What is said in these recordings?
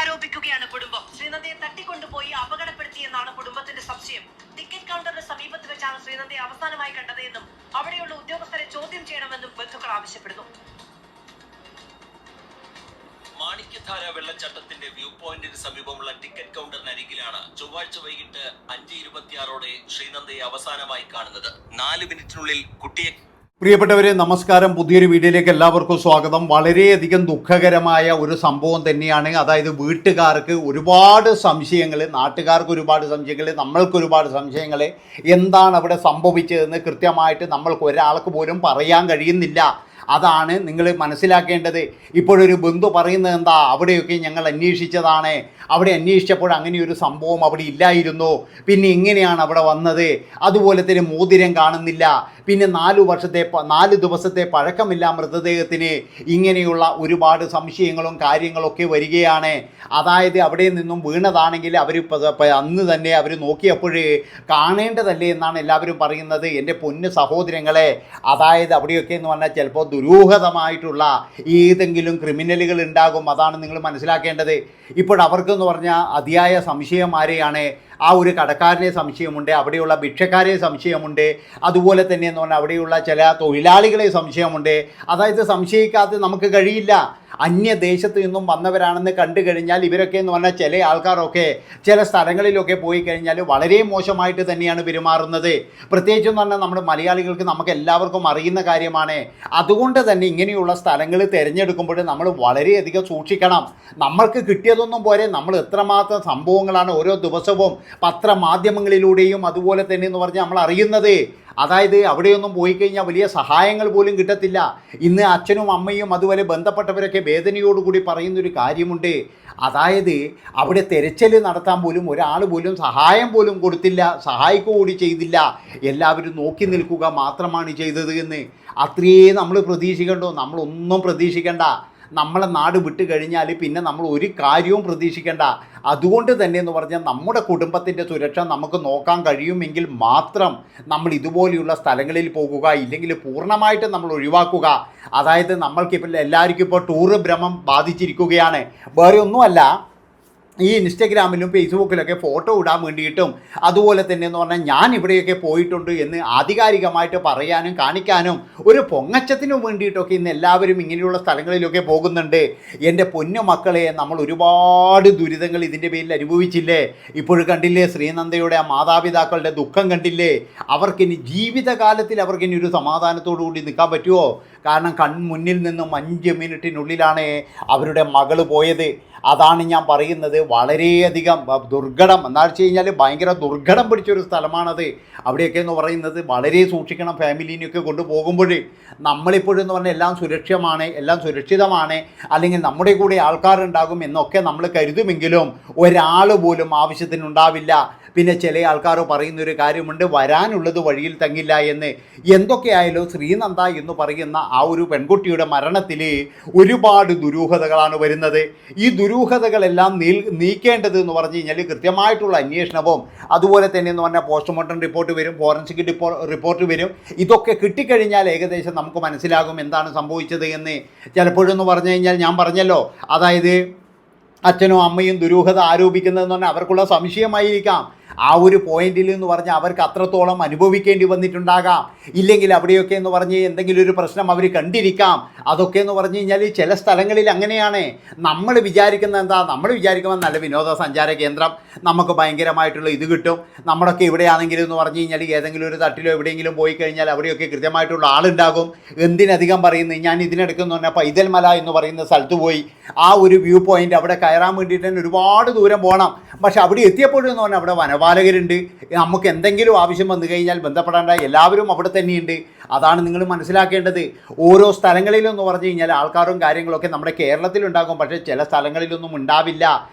ആരോപിക്കുകയാണ് കുടുംബം. ശ്രീനന്ദയെ തട്ടിക്കൊണ്ടുപോയി അപകടപ്പെടുത്തിയെന്നാണ് കുടുംബത്തിന്റെ സംശയം. ടിക്കറ്റ് കൗണ്ടറിന് സമീപത്ത് വെച്ചാണ് ശ്രീനന്ദയെ അവസാനമായി കണ്ടതെന്നും അവിടെയുള്ള ഉദ്യോഗസ്ഥരെ ചോദ്യം ചെയ്യണമെന്നും ബന്ധുക്കൾ ആവശ്യപ്പെടുന്നു. മാണിക്യധാര വെള്ളച്ചാട്ടത്തിന്റെ വ്യൂ പോയിന്റിന് സമീപമുള്ള ടിക്കറ്റ് കൗണ്ടറിനരികിലാണ് ചൊവ്വാഴ്ച വൈകിട്ട് 5:26 ശ്രീനന്ദയെ അവസാനമായി കാണുന്നത്. 4 മിനിറ്റിനുള്ളിൽ കുട്ടിയെ. പ്രിയപ്പെട്ടവരെ, നമസ്കാരം. പുതിയൊരു വീഡിയോയിലേക്ക് എല്ലാവർക്കും സ്വാഗതം. വളരെയധികം ദുഃഖകരമായ ഒരു സംഭവം തന്നെയാണ്. അതായത് വീട്ടുകാർക്ക് ഒരുപാട് സംശയങ്ങൾ, നാട്ടുകാർക്ക് ഒരുപാട് സംശയങ്ങൾ, നമ്മൾക്ക് ഒരുപാട് സംശയങ്ങൾ. എന്താണ് അവിടെ സംഭവിച്ചതെന്ന് കൃത്യമായിട്ട് നമ്മൾക്ക് ഒരാൾക്ക് പോലും പറയാൻ കഴിയുന്നില്ല. അതാണ് നിങ്ങൾ മനസ്സിലാക്കേണ്ടത്. ഇപ്പോഴൊരു ബന്ധു പറയുന്നത് എന്താ, അവിടെയൊക്കെ ഞങ്ങൾ അന്വേഷിച്ചതാണ്, അവിടെ അന്വേഷിച്ചപ്പോൾ അങ്ങനെയൊരു സംഭവം അവിടെ ഇല്ലായിരുന്നു, പിന്നെ എങ്ങനെയാണ് അവിടെ വന്നത്, അതുപോലെ തന്നെ മോതിരം കാണുന്നില്ല, പിന്നെ 4 ദിവസത്തെ പഴക്കമില്ല മൃതദേഹത്തിന്, ഇങ്ങനെയുള്ള ഒരുപാട് സംശയങ്ങളും കാര്യങ്ങളൊക്കെ വരികയാണ്. അതായത് അവിടെ നിന്നും വീണതാണെങ്കിൽ അവർ അന്ന് തന്നെ അവർ നോക്കിയപ്പോൾ കാണേണ്ടതല്ലേ എന്നാണ് എല്ലാവരും പറയുന്നത്. എൻ്റെ പൊന്നു സഹോദരങ്ങളെ, അതായത് അവിടെയൊക്കെ എന്ന് പറഞ്ഞാൽ ചിലപ്പോൾ ദുരൂഹതമായിട്ടുള്ള ഏതെങ്കിലും ക്രിമിനലുകൾ ഉണ്ടാകും. അതാണ് നിങ്ങൾ മനസ്സിലാക്കേണ്ടത്. ഇപ്പോൾ അവർക്കെന്ന് പറഞ്ഞാൽ അതിയായ സംശയം ആരെയാണ്? ആ ഒരു കടക്കാരനെ സംശയമുണ്ട്, അവിടെയുള്ള ഭിക്ഷക്കാരെ സംശയമുണ്ട്, അതുപോലെ തന്നെ എന്ന് പറഞ്ഞാൽ അവിടെയുള്ള ചില തൊഴിലാളികളെ സംശയമുണ്ട്. അതായത് സംശയിക്കാതെ നമുക്ക് കഴിയില്ല. അന്യദേശത്ത് നിന്നും വന്നവരാണെന്ന് കണ്ടു കഴിഞ്ഞാൽ ഇവരൊക്കെ എന്ന് പറഞ്ഞാൽ ചില ആൾക്കാരൊക്കെ ചില സ്ഥലങ്ങളിലൊക്കെ പോയി കഴിഞ്ഞാൽ വളരെ മോശമായിട്ട് തന്നെയാണ് പെരുമാറുന്നത്. പ്രത്യേകിച്ചെന്ന് പറഞ്ഞാൽ നമ്മുടെ മലയാളികൾക്ക് നമുക്ക് എല്ലാവർക്കും അറിയുന്ന കാര്യമാണ്. അതുകൊണ്ട് തന്നെ ഇങ്ങനെയുള്ള സ്ഥലങ്ങൾ തിരഞ്ഞെടുക്കുമ്പോൾ നമ്മൾ വളരെയധികം സൂക്ഷിക്കണം. നമ്മൾക്ക് കിട്ടിയതൊന്നും പോരെ, നമ്മൾ എത്രമാത്രം സംഭവങ്ങളാണ് ഓരോ ദിവസവും പത്രമാധ്യമങ്ങളിലൂടെയും അതുപോലെ തന്നെ എന്ന് പറഞ്ഞാൽ നമ്മൾ അറിയുന്നത്. അതായത് അവിടെയൊന്നും പോയി കഴിഞ്ഞാൽ വലിയ സഹായങ്ങൾ പോലും കിട്ടത്തില്ല. ഇന്ന് അച്ഛനും അമ്മയും അതുപോലെ ബന്ധപ്പെട്ടവരൊക്കെ വേദനയോടുകൂടി പറയുന്നൊരു കാര്യമുണ്ട്. അതായത് അവിടെ തെരച്ചിൽ നടത്താൻ പോലും ഒരാൾ പോലും സഹായം പോലും കൊടുത്തില്ല, സഹായിക്കുകകൂടി ചെയ്തില്ല. എല്ലാവരും നോക്കി നിൽക്കുക മാത്രമാണ് ചെയ്തത് എന്ന്. അത്രയേ നമ്മൾ പ്രതീക്ഷിക്കണ്ടോ? നമ്മളൊന്നും പ്രതീക്ഷിക്കണ്ട. നമ്മളെ നാട് വിട്ട് കഴിഞ്ഞാൽ പിന്നെ നമ്മൾ ഒരു കാര്യവും പ്രതീക്ഷിക്കേണ്ട. അതുകൊണ്ട് തന്നെ എന്ന് പറഞ്ഞാൽ നമ്മുടെ കുടുംബത്തിൻ്റെ സുരക്ഷ നമുക്ക് നോക്കാൻ കഴിയുമെങ്കിൽ മാത്രം നമ്മൾ ഇതുപോലെയുള്ള സ്ഥലങ്ങളിൽ പോകുക, ഇല്ലെങ്കിൽ പൂർണ്ണമായിട്ടും നമ്മൾ ഒഴിവാക്കുക. അതായത് നമ്മൾക്കിപ്പോൾ എല്ലാവർക്കും ഇപ്പോൾ ടൂറ് ഭ്രമം ബാധിച്ചിരിക്കുകയാണ്. വേറെ ഒന്നുമല്ല, ഈ ഇൻസ്റ്റഗ്രാമിലും ഫേസ്ബുക്കിലൊക്കെ ഫോട്ടോ ഇടാൻ വേണ്ടിയിട്ടും അതുപോലെ തന്നെ എന്ന് പറഞ്ഞാൽ ഞാൻ ഇവിടെയൊക്കെ പോയിട്ടുണ്ട് എന്ന് ആധികാരികമായിട്ട് പറയാനും കാണിക്കാനും ഒരു പൊങ്ങച്ചത്തിനും വേണ്ടിയിട്ടൊക്കെ ഇന്ന് എല്ലാവരും ഇങ്ങനെയുള്ള സ്ഥലങ്ങളിലൊക്കെ പോകുന്നുണ്ട്. എൻ്റെ പൊന്നു മക്കളെ, നമ്മൾ ഒരുപാട് ദുരിതങ്ങൾ ഇതിൻ്റെ പേരിൽ അനുഭവിച്ചില്ലേ? ഇപ്പോഴും കണ്ടില്ലേ ശ്രീനന്ദയുടെ ആ മാതാപിതാക്കളുടെ ദുഃഖം കണ്ടില്ലേ? അവർക്കിനി ജീവിതകാലത്തിൽ അവർക്കിനി ഒരു സമാധാനത്തോടു കൂടി നിൽക്കാൻ പറ്റുമോ? കാരണം കൺമുന്നിൽ നിന്നും 5 മിനിറ്റിനുള്ളിലാണ് അവരുടെ മകൾ പോയത്. അതാണ് ഞാൻ പറയുന്നത്. വളരെയധികം ദുർഘടം എന്താ വെച്ച് കഴിഞ്ഞാൽ ഭയങ്കര ദുർഘടം പിടിച്ചൊരു സ്ഥലമാണത്. അവിടെയൊക്കെ എന്ന് പറയുന്നത് വളരെ സൂക്ഷിക്കണം. ഫാമിലീനെയൊക്കെ കൊണ്ടുപോകുമ്പോൾ നമ്മളിപ്പോഴെന്ന് പറഞ്ഞാൽ എല്ലാം സുരക്ഷമാണ്, എല്ലാം സുരക്ഷിതമാണ്, അല്ലെങ്കിൽ നമ്മുടെ കൂടെ ആൾക്കാരുണ്ടാകും എന്നൊക്കെ നമ്മൾ കരുതുമെങ്കിലും ഒരാൾ പോലും ആവശ്യത്തിനുണ്ടാവില്ല. പിന്നെ ചില ആൾക്കാർ പറയുന്നൊരു കാര്യമുണ്ട്, വരാനുള്ളത് വഴിയിൽ തങ്ങില്ല എന്ന്. എന്തൊക്കെയായാലും ശ്രീനന്ദ എന്ന് പറയുന്ന ആ ഒരു പെൺകുട്ടിയുടെ മരണത്തിൽ ഒരുപാട് ദുരൂഹതകളാണ് വരുന്നത്. ഈ ദുരൂഹതകളെല്ലാം നീക്കേണ്ടത് എന്ന് പറഞ്ഞു കഴിഞ്ഞാൽ കൃത്യമായിട്ടുള്ള അന്വേഷണവും അതുപോലെ തന്നെ എന്ന് പറഞ്ഞാൽ പോസ്റ്റ്മോർട്ടം റിപ്പോർട്ട് വരും, ഫോറൻസിക് റിപ്പോർട്ട് വരും. ഇതൊക്കെ കിട്ടിക്കഴിഞ്ഞാൽ ഏകദേശം നമുക്ക് മനസ്സിലാകും എന്താണ് സംഭവിച്ചത് എന്ന്. ചിലപ്പോഴെന്ന് പറഞ്ഞു കഴിഞ്ഞാൽ ഞാൻ പറഞ്ഞല്ലോ, അതായത് അച്ഛനും അമ്മയും ദുരൂഹത ആരോപിക്കുന്നതെന്ന് പറഞ്ഞാൽ അവർക്കുള്ള സംശയമായിരിക്കാം. ആ ഒരു പോയിന്റിൽ എന്ന് പറഞ്ഞാൽ അവർക്ക് അത്രത്തോളം അനുഭവിക്കേണ്ടി വന്നിട്ടുണ്ടാകാം. ഇല്ലെങ്കിൽ അവിടെയൊക്കെ എന്ന് പറഞ്ഞ് എന്തെങ്കിലും ഒരു പ്രശ്നം അവർ കണ്ടിരിക്കാം. അതൊക്കെ എന്ന് പറഞ്ഞു കഴിഞ്ഞാൽ ചില സ്ഥലങ്ങളിൽ അങ്ങനെയാണ്. നമ്മൾ വിചാരിക്കുന്നത് എന്താ, നമ്മൾ വിചാരിക്കുമ്പോൾ നല്ല വിനോദസഞ്ചാര കേന്ദ്രം, നമുക്ക് ഭയങ്കരമായിട്ടുള്ള ഇത് കിട്ടും. നമ്മളൊക്കെ ഇവിടെയാണെങ്കിലും എന്ന് പറഞ്ഞു കഴിഞ്ഞാൽ ഏതെങ്കിലും ഒരു തട്ടിലോ എവിടെയെങ്കിലും പോയി കഴിഞ്ഞാൽ അവിടെയൊക്കെ കൃത്യമായിട്ടുള്ള ആളുണ്ടാകും. എന്തിനധികം പറയുന്നത്, ഞാൻ ഇതിനെടുക്കുന്ന പറഞ്ഞാൽ പൈതൽ മല എന്ന് പറയുന്ന സ്ഥലത്ത് പോയി ആ ഒരു വ്യൂ പോയിൻ്റ് അവിടെ കയറാൻ വേണ്ടിയിട്ട് തന്നെ ഒരുപാട് ദൂരം പോകണം. പക്ഷെ അവിടെ എത്തിയപ്പോഴെന്ന് പറഞ്ഞാൽ അവിടെ വനപാലകരുണ്ട്. നമുക്ക് എന്തെങ്കിലും ആവശ്യം വന്നു കഴിഞ്ഞാൽ ബന്ധപ്പെടേണ്ട എല്ലാവരും അവിടെ തന്നെയുണ്ട്. അതാണ് നിങ്ങൾ മനസ്സിലാക്കേണ്ടത്. ഓരോ സ്ഥലങ്ങളിലെന്ന് പറഞ്ഞു കഴിഞ്ഞാൽ ആൾക്കാരും കാര്യങ്ങളൊക്കെ നമ്മുടെ കേരളത്തിലുണ്ടാകും, പക്ഷേ ചില സ്ഥലങ്ങളിലൊന്നും ഉണ്ടാവില്ല.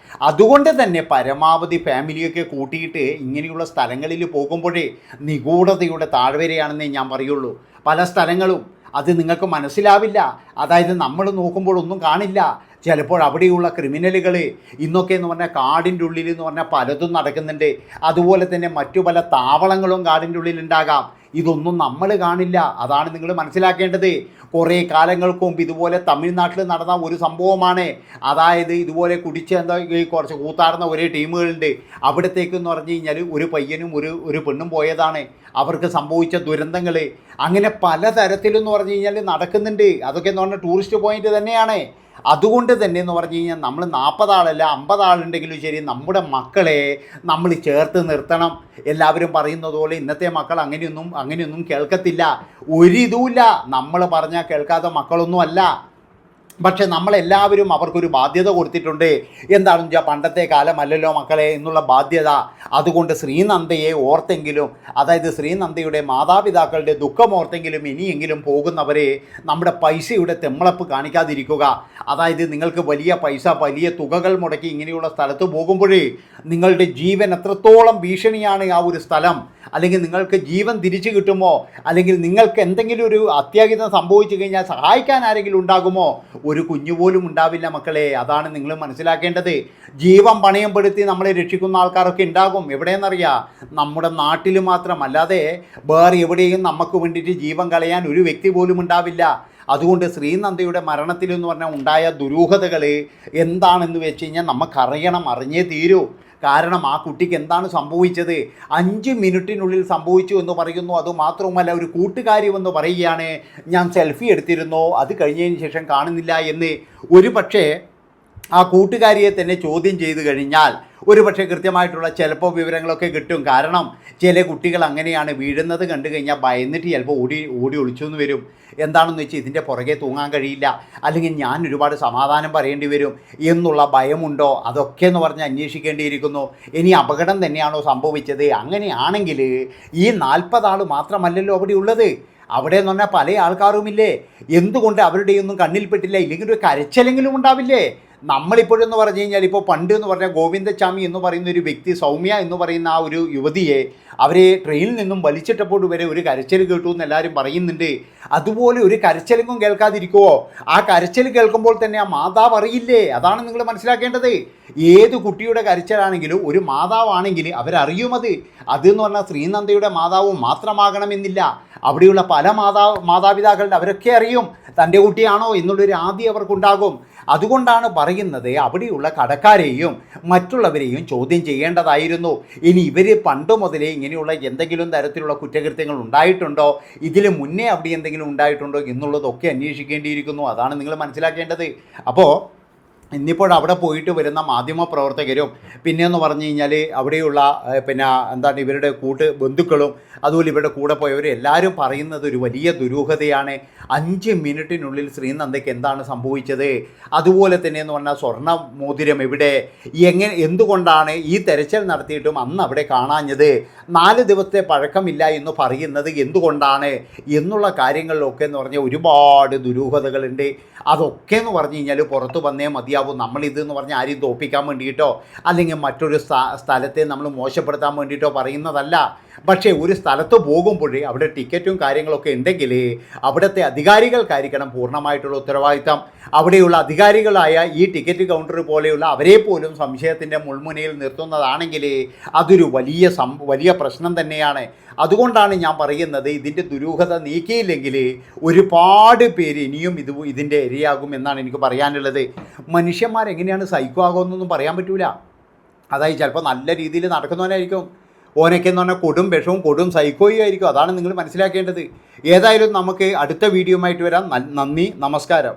അതുകൊണ്ട് തന്നെ പരമാവധി ഫാമിലിയൊക്കെ കൂട്ടിയിട്ട് ഇങ്ങനെയുള്ള സ്ഥലങ്ങളിൽ പോകുമ്പോഴേ നിഗൂഢതയുടെ താഴ്വരയാണെന്നേ ഞാൻ പറയുള്ളൂ. പല സ്ഥലങ്ങളും അത് നിങ്ങൾക്ക് മനസ്സിലാവില്ല. അതായത് നമ്മൾ നോക്കുമ്പോൾ ഒന്നും കാണില്ല. ചിലപ്പോൾ അവിടെയുള്ള ക്രിമിനലുകൾ ഇന്നൊക്കെ എന്ന് പറഞ്ഞാൽ കാടിൻ്റെ ഉള്ളിൽ എന്ന് പറഞ്ഞാൽ പലതും നടക്കുന്നുണ്ട്. അതുപോലെ തന്നെ മറ്റു പല താവളങ്ങളും കാടിൻ്റെ ഉള്ളിലുണ്ടാകാം. ഇതൊന്നും നമ്മൾ കാണില്ല. അതാണ് നിങ്ങൾ മനസ്സിലാക്കേണ്ടത്. കുറേ കാലങ്ങൾക്ക് മുമ്പ് ഇതുപോലെ തമിഴ്നാട്ടിൽ നടന്ന ഒരു സംഭവമാണ്. അതായത് ഇതുപോലെ കുടിച്ച് ഈ കുറച്ച് കൂത്താർന്ന ഒരേ ടീമുകളുണ്ട്. അവിടത്തേക്കെന്ന് പറഞ്ഞു കഴിഞ്ഞാൽ ഒരു പയ്യനും ഒരു പെണ്ണും പോയതാണ്. അവർക്ക് സംഭവിച്ച ദുരന്തങ്ങൾ അങ്ങനെ പലതരത്തിലെന്ന് പറഞ്ഞു കഴിഞ്ഞാൽ നടക്കുന്നുണ്ട്. അതൊക്കെ എന്ന് പറഞ്ഞാൽ ടൂറിസ്റ്റ് പോയിന്റ് തന്നെയാണ്. അതുകൊണ്ട് തന്നെ എന്ന് പറഞ്ഞു കഴിഞ്ഞാൽ നമ്മൾ 40 ആളല്ല 50 ആളുണ്ടെങ്കിലും ശരി, നമ്മുടെ മക്കളെ നമ്മൾ ചേർത്ത് നിർത്തണം. എല്ലാവരും പറയുന്നത് പോലെ ഇന്നത്തെ മക്കൾ അങ്ങനെയൊന്നും കേൾക്കത്തില്ല. ഒരിതുമില്ല. നമ്മൾ പറഞ്ഞാൽ കേൾക്കാത്ത മക്കളൊന്നും അല്ല. പക്ഷെ നമ്മളെല്ലാവരും അവർക്കൊരു ബാധ്യത കൊടുത്തിട്ടുണ്ട്. എന്താണെന്ന് വെച്ചാൽ പണ്ടത്തെ കാലമല്ലല്ലോ മക്കളെ എന്നുള്ള ബാധ്യത. അതുകൊണ്ട് ശ്രീനന്ദയെ ഓർത്തെങ്കിലും, അതായത് ശ്രീനന്ദയുടെ മാതാപിതാക്കളുടെ ദുഃഖം ഓർത്തെങ്കിലും ഇനിയെങ്കിലും പോകുന്നവരെ നമ്മുടെ പൈസയുടെ തെമ്മളപ്പ് കാണിക്കാതിരിക്കുക. അതായത് നിങ്ങൾക്ക് വലിയ തുകകൾ മുടക്കി ഇങ്ങനെയുള്ള സ്ഥലത്ത് പോകുമ്പോഴേ നിങ്ങളുടെ ജീവൻ എത്രത്തോളം ഭീഷണിയാണ് ആ ഒരു സ്ഥലം. അല്ലെങ്കിൽ നിങ്ങൾക്ക് ജീവൻ തിരിച്ചു കിട്ടുമോ, അല്ലെങ്കിൽ നിങ്ങൾക്ക് എന്തെങ്കിലും ഒരു അത്യാഹിതം സംഭവിച്ചു കഴിഞ്ഞാൽ സഹായിക്കാൻ ആരെങ്കിലും ഉണ്ടാകുമോ? ഒരു കുഞ്ഞുപോലും ഉണ്ടാവില്ല മക്കളെ. അതാണ് നിങ്ങൾ മനസ്സിലാക്കേണ്ടത്. ജീവൻ പണയപ്പെടുത്തി നമ്മളെ രക്ഷിക്കുന്ന ആൾക്കാരൊക്കെ ഉണ്ടാകും. എവിടെയെന്നറിയാം? നമ്മുടെ നാട്ടിൽ മാത്രം, അല്ലാതെ വേറെ എവിടെയും നമുക്ക് വേണ്ടിയിട്ട് ജീവൻ കളയാൻ ഒരു വ്യക്തി പോലും ഉണ്ടാവില്ല. അതുകൊണ്ട് ശ്രീനന്ദയുടെ മരണത്തിൽ എന്ന് പറഞ്ഞാൽ ഉണ്ടായ ദുരൂഹതകൾ എന്താണെന്ന് വെച്ച് കഴിഞ്ഞാൽ നമുക്കറിയണം, അറിഞ്ഞേ തീരൂ. കാരണം ആ കുട്ടിക്ക് എന്താണ് സംഭവിച്ചത്? 5 മിനിറ്റിനുള്ളിൽ സംഭവിച്ചു എന്ന് പറയുന്നു. അതുമാത്രവുമല്ല, ഒരു കൂട്ടുകാരി വന്ന് പറയുകയാണ് ഞാൻ സെൽഫി എടുത്തിരുന്നു, അത് കഴിഞ്ഞതിന് ശേഷം കാണുന്നില്ല എന്ന്. ഒരു പക്ഷേ ആ കൂട്ടുകാരിയെ തന്നെ ചോദ്യം ചെയ്തു കഴിഞ്ഞാൽ ഒരു പക്ഷേ കൃത്യമായിട്ടുള്ള ചിലപ്പോൾ വിവരങ്ങളൊക്കെ കിട്ടും. കാരണം ചില കുട്ടികൾ അങ്ങനെയാണ്, വീഴുന്നത് കണ്ടു കഴിഞ്ഞാൽ ഭയന്നിട്ട് ചിലപ്പോൾ ഓടി ഒളിച്ചു എന്ന് വരും. എന്താണെന്ന് വെച്ചാൽ ഇതിൻ്റെ പുറകെ തൂങ്ങാൻ കഴിയില്ല, അല്ലെങ്കിൽ ഞാൻ ഒരുപാട് സമാധാനം പറയേണ്ടി വരും എന്നുള്ള ഭയമുണ്ടോ? അതൊക്കെ എന്ന് പറഞ്ഞ് അന്വേഷിക്കേണ്ടിയിരിക്കുന്നു. ഇനി അപകടം തന്നെയാണോ സംഭവിച്ചത്? അങ്ങനെയാണെങ്കിൽ ഈ 40 ആൾ മാത്രമല്ലല്ലോ അവിടെ ഉള്ളത്. അവിടെ എന്ന് പറഞ്ഞാൽ പല ആൾക്കാരുമില്ലേ? എന്തുകൊണ്ട് അവരുടെയൊന്നും കണ്ണിൽപ്പെട്ടില്ല? ഇല്ലെങ്കിൽ ഒരു കരച്ചിലെങ്കിലും ഉണ്ടാവില്ലേ? നമ്മളിപ്പോഴെന്ന് പറഞ്ഞു കഴിഞ്ഞാൽ, ഇപ്പോൾ പണ്ട് എന്ന് പറഞ്ഞാൽ ഗോവിന്ദച്ചാമി എന്ന് പറയുന്ന ഒരു വ്യക്തി, സൗമ്യ എന്ന് പറയുന്ന ആ ഒരു യുവതിയെ അവരെ ട്രെയിനിൽ നിന്നും വലിച്ചിട്ടപ്പോൾ വരെ ഒരു കരച്ചിൽ കേട്ടു എന്ന് എല്ലാവരും പറയുന്നുണ്ട്. അതുപോലെ ഒരു കരച്ചിലെങ്കിലും കേൾക്കാതിരിക്കുമോ? ആ കരച്ചിൽ കേൾക്കുമ്പോൾ തന്നെ ആ മാതാവ് അറിയില്ലേ? അതാണ് നിങ്ങൾ മനസ്സിലാക്കേണ്ടത്. ഏത് കുട്ടിയുടെ കരച്ചിലാണെങ്കിലും ഒരു മാതാവാണെങ്കിൽ അവരറിയും അത്. അതെന്ന് പറഞ്ഞാൽ ശ്രീനന്ദയുടെ മാതാവ് മാത്രമാകണമെന്നില്ല. അവിടെയുള്ള പല മാതാപിതാക്കളുടെ അവരൊക്കെ അറിയും തൻ്റെ കുട്ടിയാണോ എന്നുള്ളൊരു ആദ്യം അവർക്കുണ്ടാകും. അതുകൊണ്ടാണ് പറയുന്നത് അവിടെയുള്ള കടക്കാരെയും മറ്റുള്ളവരെയും ചോദ്യം ചെയ്യേണ്ടതായിരുന്നു. ഇനി ഇവർ പണ്ട് മുതലേ ഇങ്ങനെയുള്ള എന്തെങ്കിലും തരത്തിലുള്ള കുറ്റകൃത്യങ്ങൾ ഉണ്ടായിട്ടുണ്ടോ, ഇതിന് മുന്നേ അവിടെ എന്തെങ്കിലും ഉണ്ടായിട്ടുണ്ടോ എന്നുള്ളതൊക്കെ അന്വേഷിക്കേണ്ടിയിരിക്കുന്നു. അതാണ് നിങ്ങൾ മനസ്സിലാക്കേണ്ടത്. അപ്പോൾ ഇന്നിപ്പോൾ അവിടെ പോയിട്ട് വരുന്ന മാധ്യമപ്രവർത്തകരും പിന്നെയെന്ന് പറഞ്ഞു കഴിഞ്ഞാൽ അവിടെയുള്ള എന്താണ് ഇവരുടെ ബന്ധുക്കളും അതുപോലെ ഇവരുടെ കൂടെ പോയവർ എല്ലാവരും പറയുന്നത് ഒരു വലിയ ദുരൂഹതയാണ്. 5 മിനിറ്റിനുള്ളിൽ ശ്രീനന്ദയ്ക്ക് എന്താണ് സംഭവിച്ചത്? അതുപോലെ തന്നെ എന്ന് പറഞ്ഞാൽ സ്വർണ്ണ മോതിരം എവിടെ, എന്തുകൊണ്ടാണ് ഈ തെരച്ചിൽ നടത്തിയിട്ടും അന്ന് അവിടെ കാണാഞ്ഞത്? 4 ദിവസത്തെ പഴക്കമില്ല എന്ന് പറയുന്നത് എന്തുകൊണ്ടാണ് എന്നുള്ള കാര്യങ്ങളിലൊക്കെ എന്ന് പറഞ്ഞാൽ ഒരുപാട് ദുരൂഹതകളുണ്ട്. അതൊക്കെ എന്ന് പറഞ്ഞു കഴിഞ്ഞാൽ പുറത്ത് വന്നേ മതിയാവും. നമ്മളിതെന്ന് പറഞ്ഞാൽ ആരെയും തോപ്പിക്കാൻ വേണ്ടിയിട്ടോ അല്ലെങ്കിൽ മറ്റൊരു സ്ഥലത്തെ നമ്മൾ മോശപ്പെടുത്താൻ വേണ്ടിയിട്ടോ പറയുന്നതല്ല. പക്ഷേ ഒരു സ്ഥലത്ത് പോകുമ്പോഴേ അവിടെ ടിക്കറ്റും കാര്യങ്ങളൊക്കെ ഉണ്ടെങ്കിൽ അവിടുത്തെ അധികാരികൾക്കായിരിക്കണം പൂർണ്ണമായിട്ടുള്ള ഉത്തരവാദിത്തം. അവിടെയുള്ള അധികാരികളായ ഈ ടിക്കറ്റ് കൗണ്ടർ പോലെയുള്ള അവരെ പോലും സംശയത്തിൻ്റെ മുൾമുനയിൽ നിർത്തുന്നതാണെങ്കിൽ അതൊരു വലിയ പ്രശ്നം തന്നെയാണ്. അതുകൊണ്ടാണ് ഞാൻ പറയുന്നത് ഇതിൻ്റെ ദുരൂഹത നീക്കിയില്ലെങ്കിൽ ഒരുപാട് പേര് ഇനിയും ഇതിൻ്റെ ഇരയാകും എന്നാണ് എനിക്ക് പറയാനുള്ളത്. മനുഷ്യന്മാരെങ്ങനെയാണ് സൈക്കോ ആകുമെന്നൊന്നും പറയാൻ പറ്റൂല. അതായത് ചിലപ്പോൾ നല്ല രീതിയിൽ നടക്കുന്നവനായിരിക്കും, ഓനൊക്കെ എന്ന് പറഞ്ഞാൽ കൊടും വിഷവും കൊടും സൈക്കോയും ആയിരിക്കും. അതാണ് നിങ്ങൾ മനസ്സിലാക്കേണ്ടത്. ഏതായാലും നമുക്ക് അടുത്ത വീഡിയോയുമായിട്ട് വരാം. നന്ദി, നമസ്കാരം.